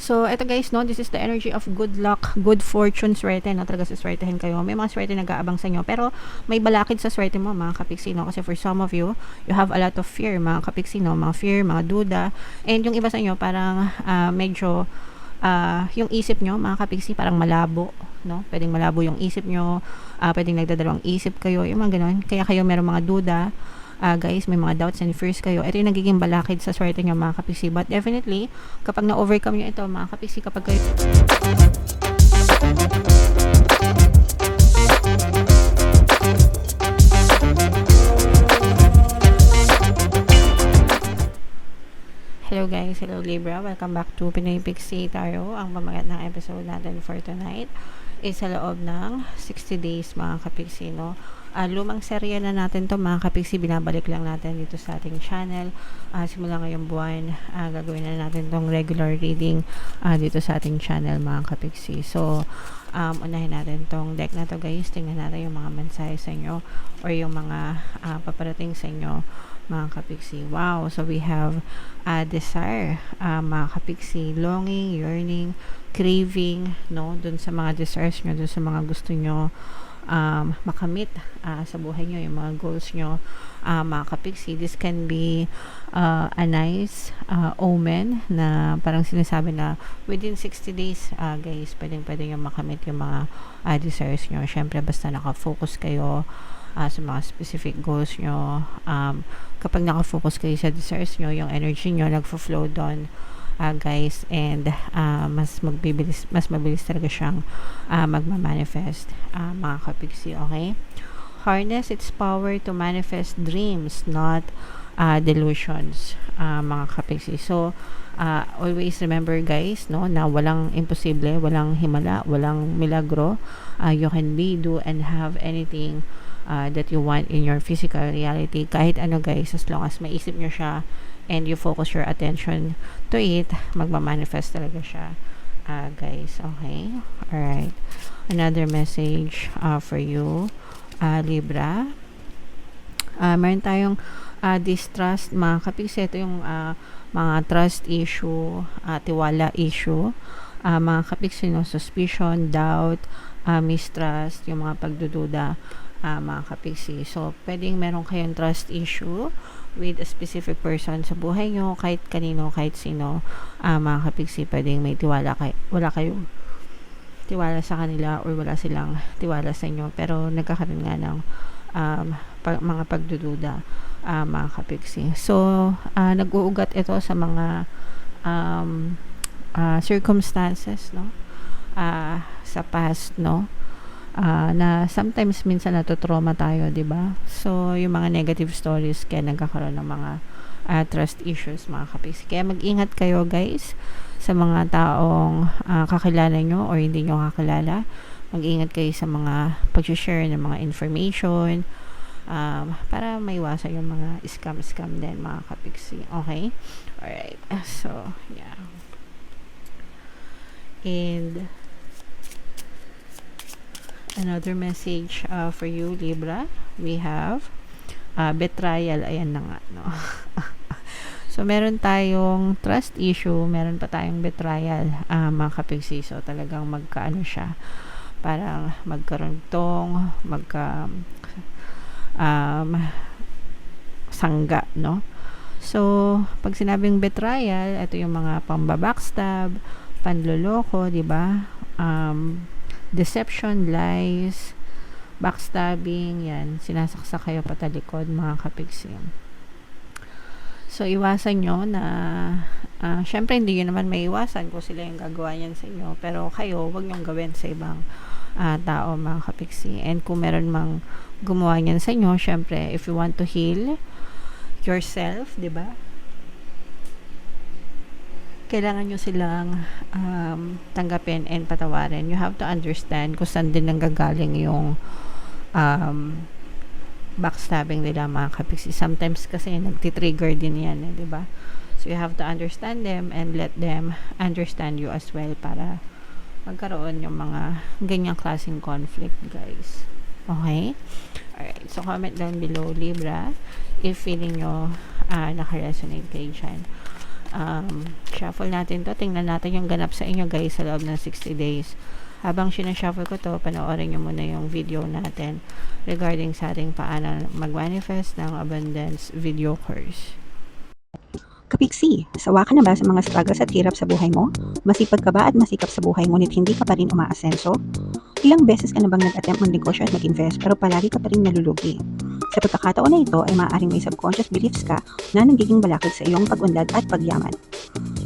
So, ito guys, no, this is the energy of good luck, good fortune, swerte, no, talaga sa swertehin kayo. May mga swerte nag-aabang sa inyo, pero may balakid sa swerte mo, mga kapiksi, no, kasi for some of you, you have a lot of fear, mga kapiksi, no, mga fear, mga duda, and yung iba sa inyo, parang medyo, yung isip nyo, mga kapiksi, parang malabo, no, pwedeng malabo yung isip nyo, pwedeng nagdadalawang isip kayo, yung mga ganun, kaya kayo meron mga duda, guys, may mga doubts and fears kayo. Ito yung nagiging balakid sa swerte nyo, mga kapiksi. But definitely, kapag na-overcome nyo ito, mga kapiksi, kapag kayo... Hello guys, hello Libra. Welcome back to Pinoy Pixie Tarot. Ang pamagat ng episode natin for tonight is sa loob ng 60 days, mga kapiksi, no? Lumang serye na natin to, mga kapiksi, binabalik lang natin dito sa ating channel. Simula ngayong buwan, gagawin na natin tong regular reading dito sa ating channel, mga kapiksi. So, unahin natin tong deck na to, guys. Tingnan natin yung mga mensahe sa inyo or yung mga paparating sa inyo, mga kapiksi. Wow, so we have desire, mga kapiksi, longing, yearning, craving, no, dun sa mga desires nyo, dun sa mga gusto nyo makamit sa buhay nyo, yung mga goals nyo, mga kapiksi. This can be a nice omen na parang sinasabi na within 60 days, guys, pwedeng yung makamit yung mga desires nyo. Syempre, basta nakafocus kayo sa mga specific goals nyo. Kapag nakafocus kayo sa desires nyo, yung energy nyo nagfo-flow doon, guys, and mas mabilis talaga siyang magma-manifest, mga kapiksi. Okay, harness its power to manifest dreams, not delusions, mga kapiksi. So always remember, guys, no, na walang imposible, walang himala, walang milagro. You can be, do, and have anything that you want in your physical reality, kahit ano, guys, as long as maisip nyo siya and you focus your attention to it, magma-manifest talaga siya, guys. Okay, alright, another message for you, Libra. Meron tayong distrust, mga kapiksi. Ito yung mga trust issue, tiwala issue, mga kapiksi, no, suspicion, doubt, mistrust, yung mga pagdududa, mga kapiksi. So, pwedeng meron kayong trust issue with a specific person sa buhay nyo, kahit kanino, kahit sino, mga kapiksi. Pwedeng may tiwala wala kayong tiwala sa kanila or wala silang tiwala sa inyo, pero nagkakaroon nga ng mga pagdududa, mga kapiksi. So, nag-uugat ito sa mga circumstances, no, sa past, no, na sometimes minsan natutrauma tayo, di ba? So, yung mga negative stories, kaya nagkakaroon ng mga trust issues, mga kapiksi. Kaya mag-ingat kayo, guys, sa mga taong kakilala nyo or hindi nyo kakilala. Mag-ingat kayo sa mga pag-share ng mga information, para maiwasan yung mga scam din, mga kapiksi. Okay? Alright. So, yeah. And another message for you, Libra. We have betrayal. Ayan na nga, no? So, meron tayong trust issue, meron pa tayong betrayal, mga kapiksi. So, talagang magkaano siya, parang magkaroon tong sangga, no? So, pag sinabing betrayal, ito yung mga pambabackstab, panloloko, di ba? Deception, lies, backstabbing, yan, sinasaksak kayo patalikod, mga kapiksi. So, iwasan nyo na, syempre hindi nyo naman may iwasan kung sila yung gagawa yan sa inyo, pero kayo, wag nyong gawin sa ibang tao, mga kapiksi. And kung meron mang gumawa yan sa inyo, syempre, if you want to heal yourself, di ba? Kailangan nyo silang tanggapin and patawarin. You have to understand kung saan din nanggagaling yung backstabbing nila, mga kapiksi. Sometimes kasi nagtitrigger din yan, di ba? So you have to understand them and let them understand you as well, para magkaroon yung mga ganyang klaseng conflict, guys. Okay? Alright. So comment down below, Libra, if feeling nyo naka-resonate kayo dyan. shuffle natin to. Tingnan natin yung ganap sa inyo guys sa loob ng 60 days. Habang sinashuffle ko to, panoorin nyo muna yung video natin regarding sa ating paano mag-manifest ng abundance video course. Kapiksi, sawa ka na ba sa mga struggles at hirap sa buhay mo? Masipag ka ba at masikap sa buhay ngunit hindi ka pa rin umaasenso? Ilang beses ka na bang nag-attempt mag-negosyo at mag-invest pero palagi ka pa rin nalulugi? Sa pagkakataon na ito ay maaaring may subconscious beliefs ka na nagiging balakid sa iyong pag-unlad at pagyaman.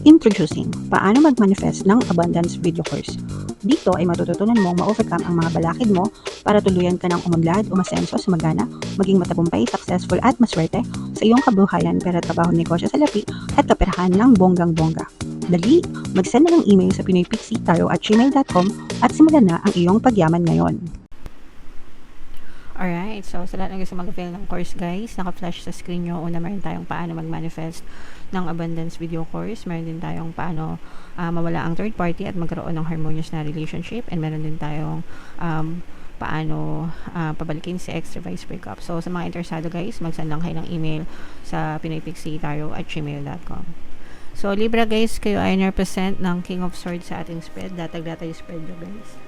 Introducing, paano mag-manifest ng abundance video course. Dito ay matututunan mong ma-overcome ang mga balakid mo para tuluyan ka ng umunlad, umasenso, sumagana, maging matagumpay, successful at maswerte sa iyong kabuhayan, pera, trabaho, negosyo sa lapi at kaperahan ng bonggang-bongga. Dali, mag-send na ng email sa pinoypixie@gmail.com at simulan na ang iyong pagyaman ngayon. Alright, so sa lahat ng gusto mag-fill ng course guys, naka-flash sa screen nyo. Una, meron tayong paano mag-manifest ng abundance video course. Meron din tayong paano mawala ang third party at magkaroon ng harmonious na relationship. And meron din tayong paano pabalikin si ex, revise, breakup. So sa mga interesado guys, mag-send lang kayo ng email sa pinoypixie@gmail.com. So Libra guys, kayo ay represent ng King of Swords sa ating spread. Datag-data yung spread nyo guys.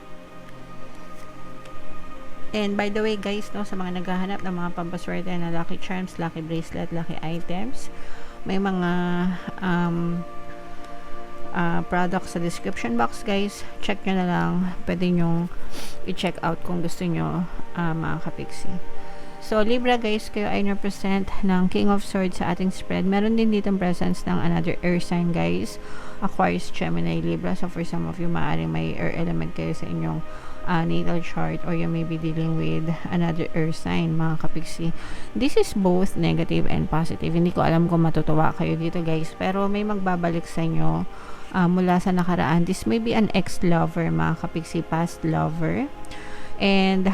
And by the way guys, no, sa mga naghahanap ng mga pampaswerte na lucky charms, lucky bracelet, lucky items, may mga products sa description box guys. Check nyo na lang. Pwede nyo i-check out kung gusto nyo, mga kapiksi. So Libra guys, kayo ay represent ng King of Swords sa ating spread. Meron din dito presence ng another air sign guys, Aquarius, Gemini, Libra. So for some of you, maaaring may air element kayo sa inyong natal chart, or you may be dealing with another earth sign, mga kapiksi. This is both negative and positive. Hindi ko alam kung matutuwa kayo dito guys, pero may magbabalik sa inyo mula sa nakaraan. This may be an ex-lover, mga kapiksi, past lover. And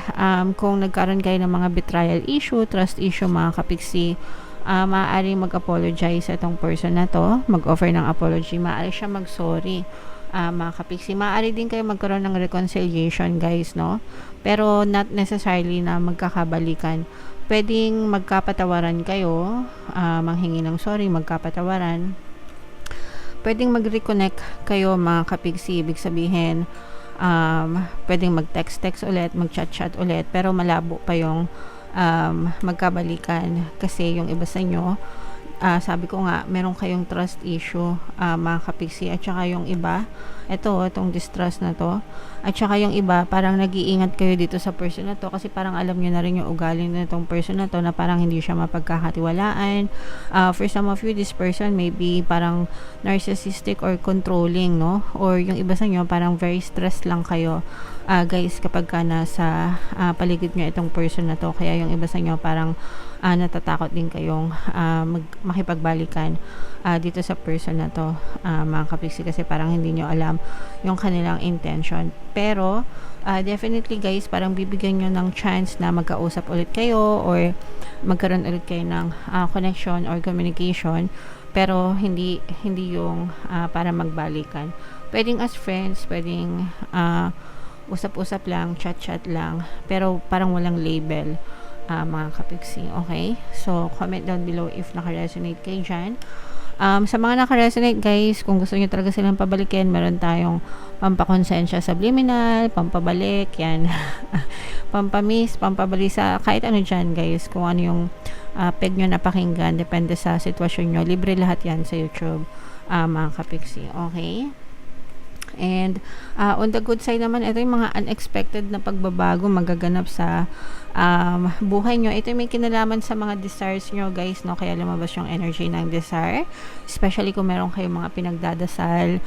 kung nagkaroon kayo ng mga betrayal issue, trust issue, mga kapiksi, maaaring mag-apologize sa itong person na to, mag-offer ng apology, maaari siya mag-sorry. Mga kapiksi, maaari din kayo magkaroon ng reconciliation guys, no? Pero not necessarily na magkakabalikan. Pwedeng magkapatawaran kayo, manghingi ng sorry, magkapatawaran. Pwedeng mag-reconnect kayo, mga kapiksi. Ibig sabihin, pwedeng mag-text ulit, mag-chat ulit, pero malabo pa yung magkabalikan kasi yung iba sa inyo, sabi ko nga, meron kayong trust issue, mga kapiksi, at saka yung iba, itong distrust na to, at saka yung iba, parang nag-iingat kayo dito sa person na to kasi parang alam nyo na rin yung ugali na itong person na to na parang hindi siya mapagkakatiwalaan. For some of you, this person may be parang narcissistic or controlling, no? Or yung iba sa inyo, parang very stressed lang kayo, guys, kapag ka nasa paligid nyo itong person na to. Kaya yung iba sa inyo, parang natatakot din kayong makipagbalikan dito sa person na to, mga kapiksi, kasi parang hindi nyo alam yung kanilang intention. Pero definitely guys, parang bibigyan nyo ng chance na magkausap ulit kayo or magkaroon ulit kayo ng connection or communication, pero hindi yung para magbalikan. Pwedeng as friends, pwedeng usap-usap lang, chat lang, pero parang walang label, mga kapiksi. Okay? So, comment down below if naka-resonate kayo dyan. Sa mga naka-resonate guys, kung gusto nyo talaga silang pabalikin, meron tayong pampakonsensya subliminal, pampabalik, yan. Pampamiss, pampabalisa, kahit ano dyan guys, kung ano yung peg nyo napakinggan, depende sa sitwasyon nyo. Libre lahat yan sa YouTube, mga kapiksi. Okay? And on the good side naman, ito yung mga unexpected na pagbabago magaganap sa buhay nyo. Ito yung may kinalaman sa mga desires nyo guys, no? Kaya lumabas yung energy ng desire, especially kung meron kayong mga pinagdadasal,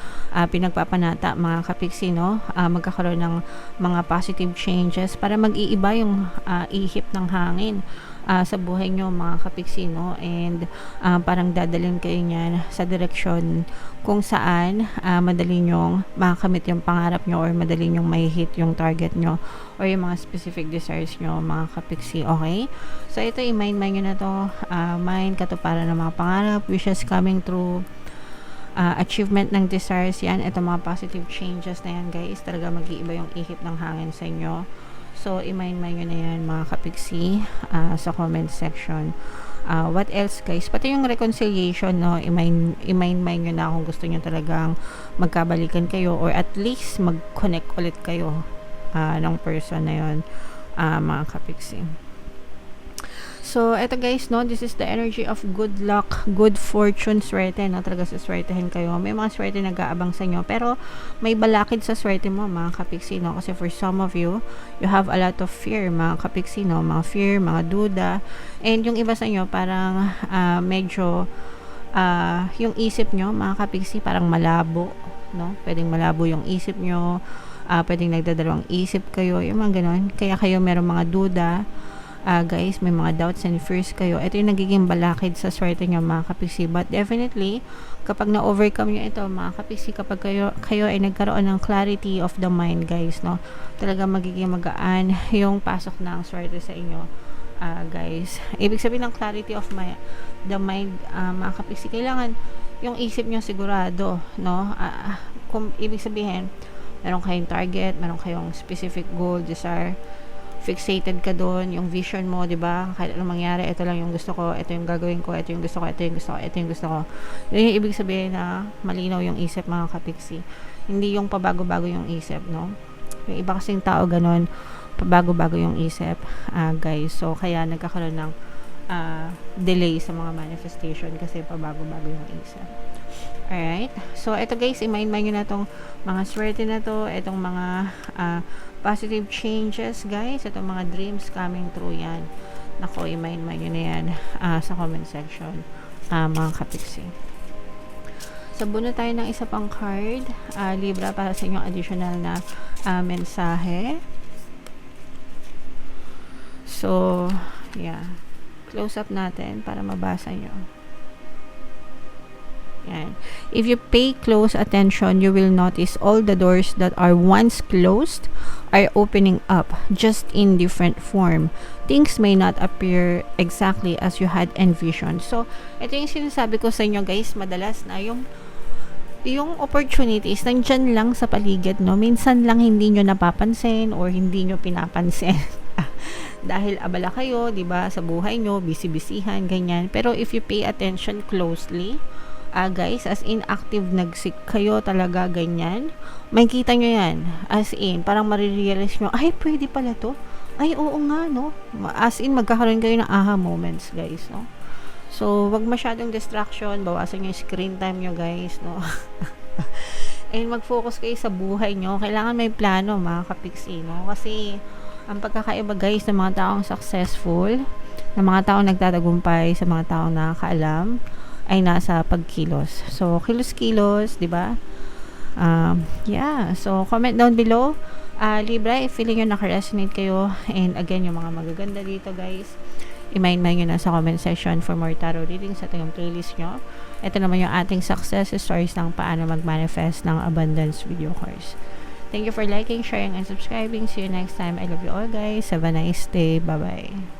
pinagpapanata, mga kapiksi, no? Magkakaroon ng mga positive changes para mag-iiba yung ihip ng hangin sa buhay nyo, mga kapiksi, no? And parang dadalhin kayo niyan sa direksyon kung saan madali nyong makakamit yung pangarap nyo or madali nyong may-hit yung target nyo or yung mga specific desires nyo, mga kapiksi. Okay? So ito, i-mind nyo na to, mind, katuparan ng mga pangarap, wishes coming through, achievement ng desires, yan. Ito mga positive changes na yan guys, talaga mag-iiba yung ihip ng hangin sa inyo. So, i-mind nyo na yan, mga kapiksi, sa comment section. What else guys? Pati yung reconciliation, no? I-mind nyo na kung gusto nyo talagang magkabalikan kayo or at least mag-connect ulit kayo ng person na yun, mga kapiksi. So, eto guys, no, this is the energy of good luck, good fortune, swerte, no, talaga sa swertehin kayo. May mga swerte nag-aabang sa inyo, pero may balakid sa swerte mo, mga kapiksi, no, kasi for some of you, you have a lot of fear, mga kapiksi, no, mga fear, mga duda, and yung iba sa inyo, parang medyo, yung isip nyo, mga kapiksi, parang malabo, no, pwedeng malabo yung isip nyo, pwedeng nagdadalawang isip kayo, yung mga ganon, kaya kayo merong mga duda, guys, may mga doubts and fears kayo. Ito yung nagiging balakid sa swerte nyo, mga kapiksi. But definitely, kapag na-overcome nyo ito, mga kapiksi, kapag kayo ay nagkaroon ng clarity of the mind, guys, no, talaga magiging magaan yung pasok ng swerte sa inyo, guys. Ibig sabihin ng clarity of the mind, mga kapiksi, kailangan yung isip nyo sigurado, no, kung ibig sabihin, meron kayong target, meron kayong specific goal, desire, fixated ka doon, yung vision mo, 'di ba? Kahit anong mangyari, ito lang yung gusto ko, ito yung gagawin ko, ito yung gusto ko, ito yung gusto ko, ito yung gusto ko. Yun yung ibig sabihin na malinaw yung isip, mga kapiksi. Hindi yung pabago-bago yung isip, no? Yung iba kasing tao ganun, pabago-bago yung isip, guys. So, kaya nagkakaroon ng delay sa mga manifestation kasi pabago-bago yung isip. Alright? So, ito guys, i-mind nyo na itong mga swerte na to, itong mga positive changes, guys. Itong mga dreams coming true yan. Nako, i-mind nyo na yan sa comment section, mga kapiksi. So, buno tayo ng isa pang card, Libra, para sa inyong additional na mensahe. So, yeah. Close up natin para mabasa nyo. Yan. If you pay close attention, you will notice all the doors that are once closed are opening up, just in different form. Things may not appear exactly as you had envisioned. So, ito yung sinasabi ko sa inyo, guys, madalas na yung opportunities nandyan lang sa paligid, no? Minsan lang hindi nyo napapansin or hindi nyo pinapansin. Dahil abala kayo, 'di ba, sa buhay nyo, busy-busyhan, ganyan. Pero if you pay attention closely, guys, as in active nagsik kayo talaga, ganyan, makikita nyo yan, as in, parang marirealize nyo, ay, pwede pala to, ay, oo nga, no, as in, magkakaroon kayo ng aha moments, guys, no. So, wag masyadong distraction, bawasan nyo yung screen time nyo, guys, no. And mag-focus kayo sa buhay nyo. Kailangan may plano, mga kapiksi, no, kasi ang pagkakaiba, guys, ng mga taong successful, ng mga taong nagtatagumpay, sa mga taong nakakaalam, ay nasa pagkilos. So, kilos-kilos, di ba? Yeah. So, comment down below. Libra, if feeling nyo naka-resonate kayo, and again, yung mga magaganda dito, guys, i-mind nyo na sa comment section for more tarot readings sa yung playlist nyo. Ito naman yung ating success stories ng paano mag-manifest ng abundance video course. Thank you for liking, sharing, and subscribing. See you next time. I love you all, guys. Have a nice day. Bye-bye.